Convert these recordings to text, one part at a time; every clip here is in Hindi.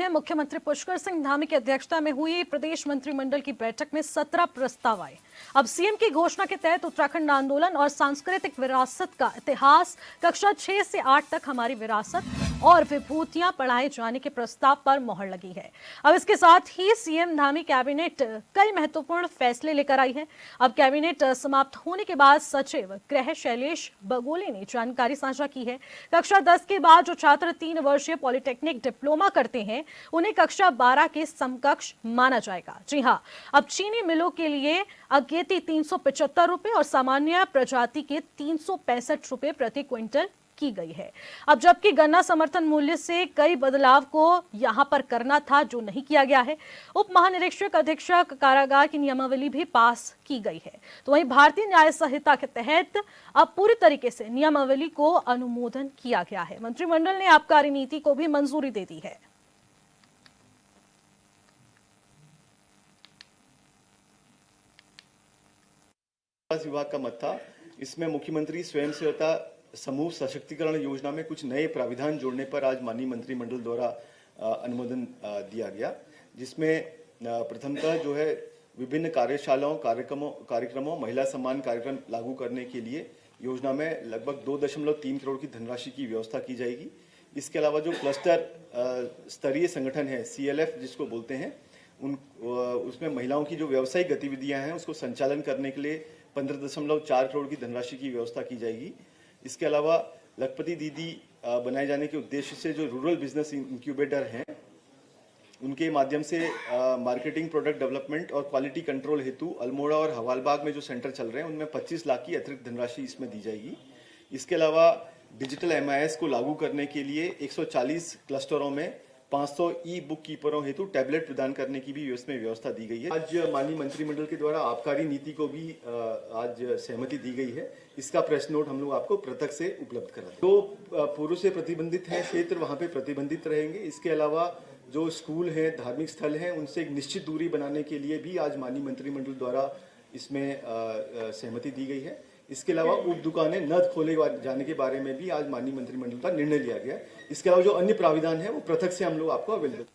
हैं मुख्यमंत्री पुष्कर सिंह धामी की अध्यक्षता में हुई प्रदेश मंत्रिमंडल की बैठक में 17 प्रस्ताव आए। अब सीएम की घोषणा के तहत उत्तराखंड आंदोलन और सांस्कृतिक विरासत का इतिहास, कक्षा 6 से 8 तक हमारी विरासत और विभूतियां पढ़ाए जाने के प्रस्ताव पर मोहर लगी है। अब इसके साथ ही सीएम धामी कैबिनेट कई महत्वपूर्ण फैसले लेकर आई है। अब कैबिनेट समाप्त होने के बाद सचिव गृह शैलेश बगोले ने जानकारी साझा की है। कक्षा 10 के बाद जो छात्र 3 वर्षीय पॉलिटेक्निक डिप्लोमा करते हैं उन्हें कक्षा 12 के समकक्ष माना जाएगा। जी हां, अब चीनी मिलों के लिए अगेती 375 रुपए और सामान्य प्रजाति के 365 रुपए प्रति क्विंटल की गई है। अब जबकि गन्ना समर्थन मूल्य से कई बदलाव को यहां पर करना था जो नहीं किया गया है। उप महानिरीक्षक अधीक्षक कारागार की नियमावली भी पास की गई है। तो वहीं भारतीय न्याय संहिता के तहत अब पूरी तरीके से नियमावली को अनुमोदन किया गया है। मंत्रिमंडल ने आबकारी नीति को भी मंजूरी दे दी है। विभाग का मत था। इसमें मुख्यमंत्री स्वयं सहायता समूह सशक्तिकरण योजना में कुछ नए प्राविधान जोड़ने पर आज माननीय मंत्रिमंडल द्वारा अनुमोदन दिया गया, जिसमें प्रथमतः जो है विभिन्न कार्यशालाओं, कार्यक्रमों महिला सम्मान कार्यक्रम लागू करने के लिए योजना में लगभग 2.3 करोड़ की धनराशि की व्यवस्था की जाएगी। इसके अलावा जो क्लस्टर स्तरीय संगठन है CLF जिसको बोलते हैं, उसमें महिलाओं की जो व्यावसायिक गतिविधियां हैं उसको संचालन करने के लिए 15.4 करोड़ की धनराशि की व्यवस्था की जाएगी। इसके अलावा लखपति दीदी बनाए जाने के उद्देश्य से जो रूरल बिजनेस इंक्यूबेटर हैं उनके माध्यम से मार्केटिंग, प्रोडक्ट डेवलपमेंट और क्वालिटी कंट्रोल हेतु अल्मोड़ा और हवालबाग में जो सेंटर चल रहे हैं उनमें 25 लाख की अतिरिक्त धनराशि इसमें दी जाएगी। इसके अलावा डिजिटल MIS को लागू करने के लिए 140 क्लस्टरों में 500 बुक कीपरों हेतु टैबलेट प्रदान करने की भी इसमें व्यवस्था दी गई है। आज माननीय मंत्रिमंडल के द्वारा आबकारी नीति को भी आज सहमति दी गई है। इसका प्रेस नोट हम लोग आपको पृथक से उपलब्ध करा देंगे। जो पूर्व से प्रतिबंधित हैं क्षेत्र वहाँ पे प्रतिबंधित रहेंगे। इसके अलावा जो स्कूल हैं, धार्मिक स्थल हैं, उनसे एक निश्चित दूरी बनाने के लिए भी आज माननीय मंत्रिमंडल द्वारा इसमें सहमति दी गई है। इसके अलावा उप दुकानें न खोले जाने के बारे में भी आज माननीय मंत्रिमंडल का निर्णय लिया गया। इसके अलावा जो अन्य प्राविधान है वो पृथक से हम लोग आपको अवेलेबल।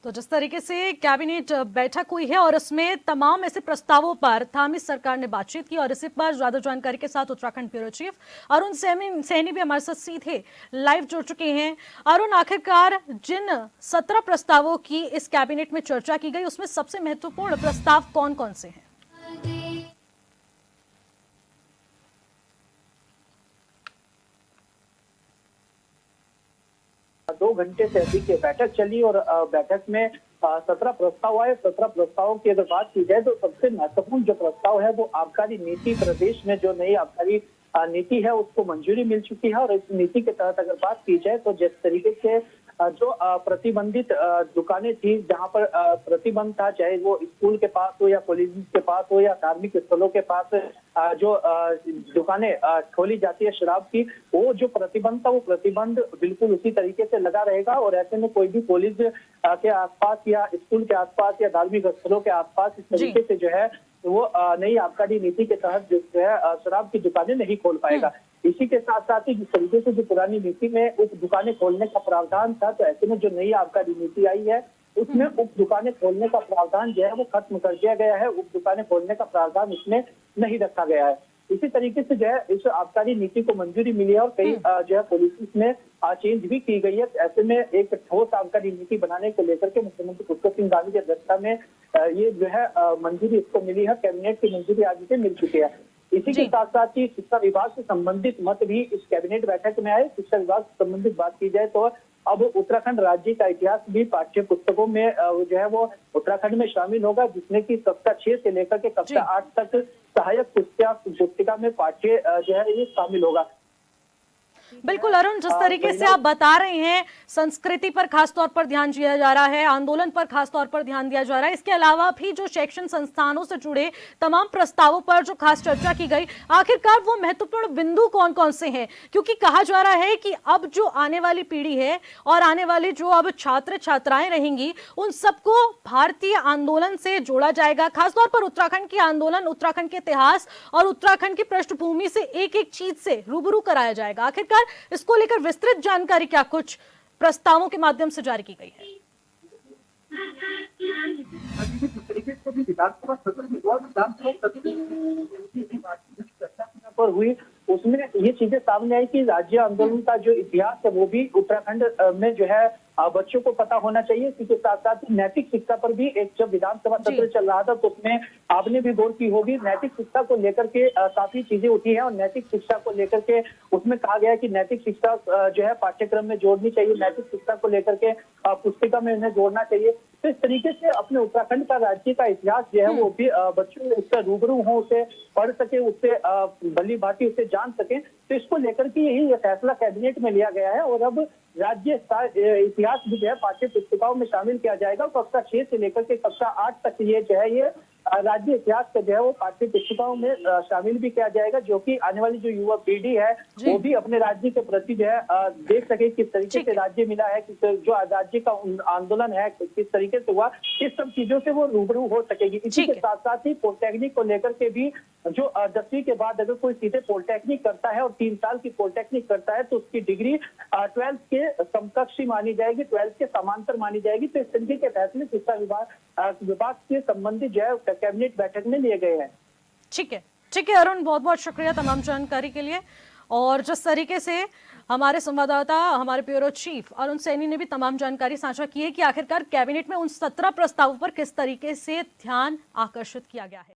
तो जिस तरीके से कैबिनेट बैठक हुई है और इसमें तमाम ऐसे प्रस्तावों पर धामी सरकार ने बातचीत की और इसी पर ज्यादा जानकारी के साथ उत्तराखंड ब्यूरो चीफ अरुण सैनी भी हमारे साथ सीधे लाइव जुड़ चुके हैं। अरुण, आखिरकार जिन 17 प्रस्तावों की इस कैबिनेट में चर्चा की गई उसमें सबसे महत्वपूर्ण प्रस्ताव कौन कौन से हैं? 2 घंटे से अधिक की बैठक चली और बैठक में 17 प्रस्ताव आए। 17 प्रस्तावों की अगर बात की जाए तो सबसे महत्वपूर्ण जो प्रस्ताव है वो आबकारी नीति, प्रदेश में जो नई आबकारी नीति है उसको मंजूरी मिल चुकी है। और इस नीति के तहत अगर बात की जाए तो जिस तरीके से जो प्रतिबंधित दुकानें थी, जहां पर प्रतिबंध था, चाहे वो स्कूल के पास हो या कॉलेज के पास हो या धार्मिक स्थलों के पास जो दुकानें खोली जाती है शराब की, वो जो प्रतिबंध था वो प्रतिबंध बिल्कुल उसी तरीके से लगा रहेगा। और ऐसे में कोई भी कॉलेज के आसपास या स्कूल के आसपास या धार्मिक स्थलों के आसपास इस तरीके से जो है वो नई आबकारी नीति के तहत जो है शराब की दुकानें नहीं खोल पाएगा। इसी के साथ साथ ही जिस तरीके से जो पुरानी नीति में उप दुकानें खोलने का प्रावधान था, तो ऐसे में जो नई आबकारी नीति आई है उसमें उप दुकानें खोलने का प्रावधान जो है वो खत्म कर दिया गया है। उप दुकानें खोलने का प्रावधान इसमें नहीं रखा गया है। इसी तरीके से जो है इस आबकारी नीति को मंजूरी मिली है और कई जो है पॉलिसीज में चेंज भी की गई है। ऐसे में एक ठोस आबकारी नीति बनाने को लेकर के मुख्यमंत्री पुष्कर सिंह धामी की अध्यक्षता में ये जो है मंजूरी इसको मिली है। कैबिनेट की मंजूरी आज से मिल चुकी है। इसी के साथ साथ ही शिक्षा विभाग से संबंधित मत भी इस कैबिनेट बैठक में आए। शिक्षा विभाग से संबंधित बात की जाए तो अब उत्तराखंड राज्य का इतिहास भी पाठ्य पुस्तकों में जो है वो उत्तराखंड में शामिल होगा, जिसमें कि कक्षा 6 से लेकर के कक्षा 8 तक सहायक पुस्तिका में पाठ्य जो है ये शामिल होगा। बिल्कुल अरुण, जिस तरीके से आप बता रहे हैं संस्कृति पर खास तौर पर ध्यान दिया जा रहा है, आंदोलन पर खास तौर पर ध्यान दिया जा रहा है, इसके अलावा भी जो शैक्षणिक संस्थानों से जुड़े तमाम प्रस्तावों पर जो खास चर्चा की गई, आखिरकार वो महत्वपूर्ण बिंदु कौन कौन से हैं? क्योंकि कहा जा रहा है कि अब जो आने वाली पीढ़ी है और आने वाले जो अब छात्र छात्राएं रहेंगी उन सबको भारतीय आंदोलन से जोड़ा जाएगा। खासतौर पर उत्तराखंड की आंदोलन, उत्तराखंड के इतिहास और उत्तराखंड की पृष्ठभूमि से एक एक चीज से रूबरू कराया जाएगा। आखिरकार इसको लेकर विस्तृत जानकारी क्या कुछ प्रस्तावों के माध्यम से जारी की गई है? पर हुई उसमें ये चीजें सामने आई कि राज्य आंदोलन का जो इतिहास है वो भी उत्तराखंड में जो है बच्चों को पता होना चाहिए। इसी के साथ साथ ही नैतिक शिक्षा पर भी एक जब विधानसभा सत्र चल रहा था तो उसमें आपने भी गौर की होगी, नैतिक शिक्षा को लेकर के काफी चीजें उठी हैं और नैतिक शिक्षा को लेकर के उसमें कहा गया है कि नैतिक शिक्षा जो है पाठ्यक्रम में जोड़नी चाहिए, नैतिक शिक्षा को लेकर के पुस्तिका में उन्हें जोड़ना चाहिए। तो इस तरीके से अपने उत्तराखंड का राज्य का इतिहास जो है वो भी बच्चों उससे रूबरू हो, उसे पढ़ सके, उससे भली भांति उसे जान सके। तो इसको लेकर के यही ये फैसला कैबिनेट में लिया गया है और अब राज्य इतिहास भी जो है पाठ्य पुस्तिकाओं में शामिल किया जाएगा। कक्षा 6 से लेकर के कक्षा 8 तक ये जो है ये राज्य इतिहास का जो है वो पाठ्य पुस्तिकाओं में शामिल भी किया जाएगा, जो कि आने वाली जो युवा पीढ़ी है वो भी अपने राज्य के प्रति जो है देख सके किस तरीके से राज्य मिला है, जो राज्य का आंदोलन है किस तरीके से हुआ, इस सब चीजों से वो रूबरू हो सकेगी। इसी के साथ साथ ही पॉलिटेक्निक को लेकर के भी जो 10वीं के बाद अगर कोई सीधे पॉलिटेक्निक करता है और 3 साल की पॉलिटेक्निक करता है तो उसकी डिग्री 12th के समकक्ष ही मानी जाएगी, 12th के समांतर मानी जाएगी। तो इस तरीके के फैसले शिक्षा विभाग से संबंधित जो है कैबिनेट बैठक में लिए गए हैं। ठीक है अरुण, बहुत बहुत शुक्रिया तमाम जानकारी के लिए। और जिस तरीके से हमारे संवाददाता, हमारे ब्यूरो चीफ अरुण सैनी ने भी तमाम जानकारी साझा की है कि आखिरकार कैबिनेट में उन 17 प्रस्तावों पर किस तरीके से ध्यान आकर्षित किया गया है।